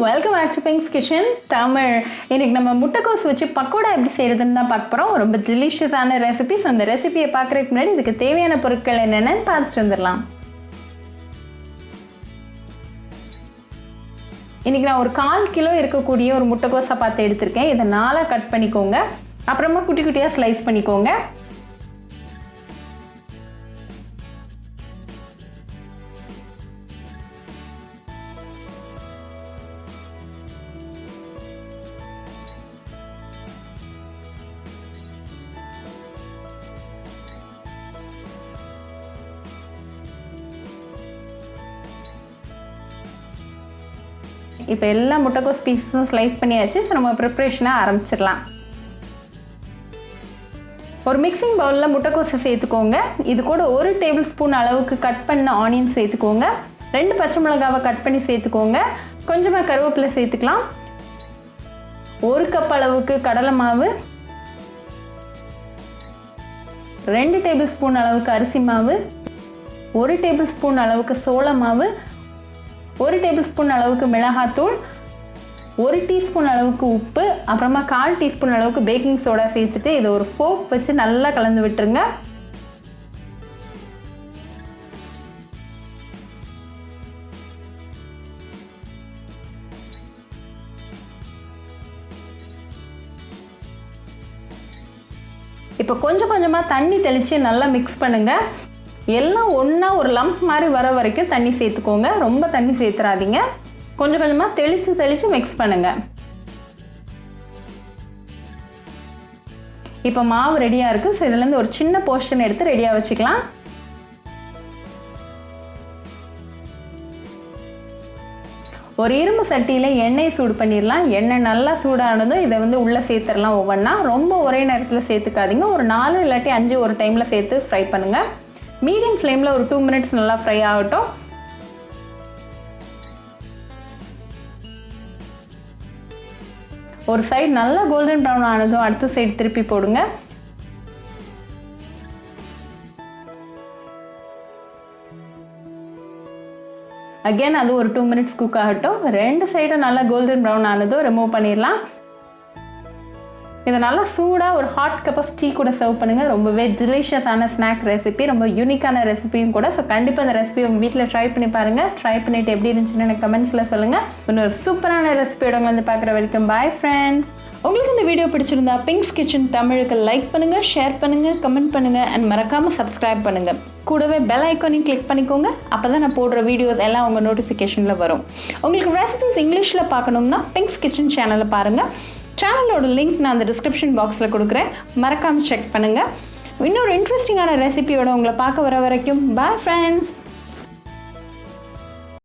Welcome back to Pinks Kitchen Tamil. இன்னைக்கு நம்ம முட்டைக்கோஸ் வச்சு பக்கோடா எப்படி செய்யறதுன்னு தான் பார்க்க போகிறோம். ரொம்ப டெலிஷியஸான ரெசிபிஸ். அந்த ரெசிபியை பார்க்குறதுக்கு முன்னாடி இதுக்கு தேவையான பொருட்கள் என்னென்னு பார்த்துட்டு வந்துடலாம். இன்றைக்கி நான் ஒரு 1/4 கிலோ இருக்கக்கூடிய ஒரு முட்டைக்கோஸை பார்த்து எடுத்திருக்கேன். இதை 4 கட் பண்ணிக்கோங்க. அப்புறமா குட்டி குட்டியாக ஸ்லைஸ் பண்ணிக்கோங்க. இப்போ எல்லா முட்டைக்கோஸ் பீஸஸும் ஸ்லைஸ் பண்ணியாச்சு. ஸோ நம்ம ப்ரிப்ரேஷனை ஆரம்பிச்சிடலாம். ஒரு மிக்சிங் பவுலில் முட்டைக்கோஸை சேர்த்துக்கோங்க. இது கூட 1 டேபிள் ஸ்பூன் அளவுக்கு கட் பண்ண ஆனியன் சேர்த்துக்கோங்க. 2 பச்சை மிளகாவை கட் பண்ணி சேர்த்துக்கோங்க. கொஞ்சமாக கருவேப்பிலை சேர்த்துக்கலாம். 1 கப் அளவுக்கு கடலை மாவு, 2 டேபிள் ஸ்பூன் அளவுக்கு அரிசி மாவு, 1 டேபிள் ஸ்பூன் அளவுக்கு சோள மாவு, 1 டேபிள் ஸ்பூன் அளவுக்கு மிளகாத்தூள், 1 டீஸ்பூன் அளவுக்கு உப்பு, அப்புறமா 1/4 டீஸ்பூன் அளவுக்கு பேக்கிங் சோடா சேர்த்துட்டு இதை ஒரு ஃபோர்க் வச்சு நல்லா கலந்து விட்டுருங்க. இப்போ கொஞ்சம் கொஞ்சமாக தண்ணி தெளித்து நல்லா மிக்ஸ் பண்ணுங்கள். எல்லாம் ஒன்றா ஒரு லம்ப் மாதிரி வர வரைக்கும் தண்ணி சேர்த்துக்கோங்க. ரொம்ப தண்ணி சேர்த்துறாதீங்க. கொஞ்சம் கொஞ்சமாக தெளித்து மிக்ஸ் பண்ணுங்கள். இப்போ மாவு ரெடியாக இருக்குது. ஸோ இதுலேருந்து ஒரு சின்ன போர்ஷன் எடுத்து ரெடியாக வச்சுக்கலாம். ஒரு இரும்பு சட்டியில் எண்ணெய் சூடு பண்ணிடலாம். எண்ணெய் நல்லா சூடானதும் இதை உள்ளே சேர்த்துடலாம். ஒவ்வொன்றா ரொம்ப ஒரே நேரத்தில் சேர்த்துக்காதீங்க. ஒரு 4 இல்லாட்டி 5 ஒரு டைமில் சேர்த்து ஃப்ரை பண்ணுங்கள். மீடியம் ஃப்ளேமில் ஒரு 2 மினிட்ஸ் நல்லா ஃப்ரை ஆகட்டும். ஒரு சைடு நல்லா கோல்டன் ப்ரௌன் ஆனதும் அடுத்த சைடு திருப்பி போடுங்க. அகெயின் அது ஒரு 2 மினிட்ஸ் குக் ஆகட்டும். 2 சைடும் நல்லா கோல்டன் ப்ரௌன் ஆனதும் ரிமூவ் பண்ணிடலாம். இதை நல்லா சூடாக ஒரு ஹாட் கப் ஆஃப் டீ கூட சர்வ் பண்ணுங்கள். ரொம்பவே டெலிஷியஸான ஸ்நாக் ரெசிபி, ரொம்ப யூனிக்கான ரெசிபியும் கூட. ஸோ கண்டிப்பாக அந்த ரெசிபி உங்கள் வீட்டில் ட்ரை பண்ணி பாருங்கள். ட்ரை பண்ணிவிட்டு எப்படி இருந்துச்சுன்னு எனக்கு கமெண்ட்ஸில் சொல்லுங்கள். இன்னொரு சூப்பரான ரெசிபியோட வந்து பார்க்குற வரைக்கும் பாய் ஃப்ரெண்ட்ஸ். உங்களுக்கு இந்த வீடியோ பிடிச்சிருந்தா பிங்க்ஸ் கிச்சன் தமிழுக்கு லைக் பண்ணுங்கள், ஷேர் பண்ணுங்கள், கமெண்ட் பண்ணுங்கள் அண்ட் மறக்காமல் சப்ஸ்கிரைப் பண்ணுங்கள். கூடவே பெல் ஐக்கானையும் கிளிக் பண்ணிக்கோங்க. அப்போ தான் நான் போடுற வீடியோஸ் எல்லாம் உங்கள் நோட்டிஃபிகேஷனில் வரும். உங்களுக்கு ரெசிபிஸ் இங்கிலீஷில் பார்க்கணும்னா பிங்க்ஸ் கிச்சன் சேனலை பாருங்கள். சேனலோட லிங்க் நான் அந்த டிஸ்கிரிப்ஷன் பாக்ஸில் கொடுக்குறேன். மறக்காமல் செக் பண்ணுங்கள். இன்னொரு இன்ட்ரெஸ்டிங்கான ரெசிபியோட உங்களை பார்க்க வர வரைக்கும் பாய் ஃப்ரெண்ட்ஸ்.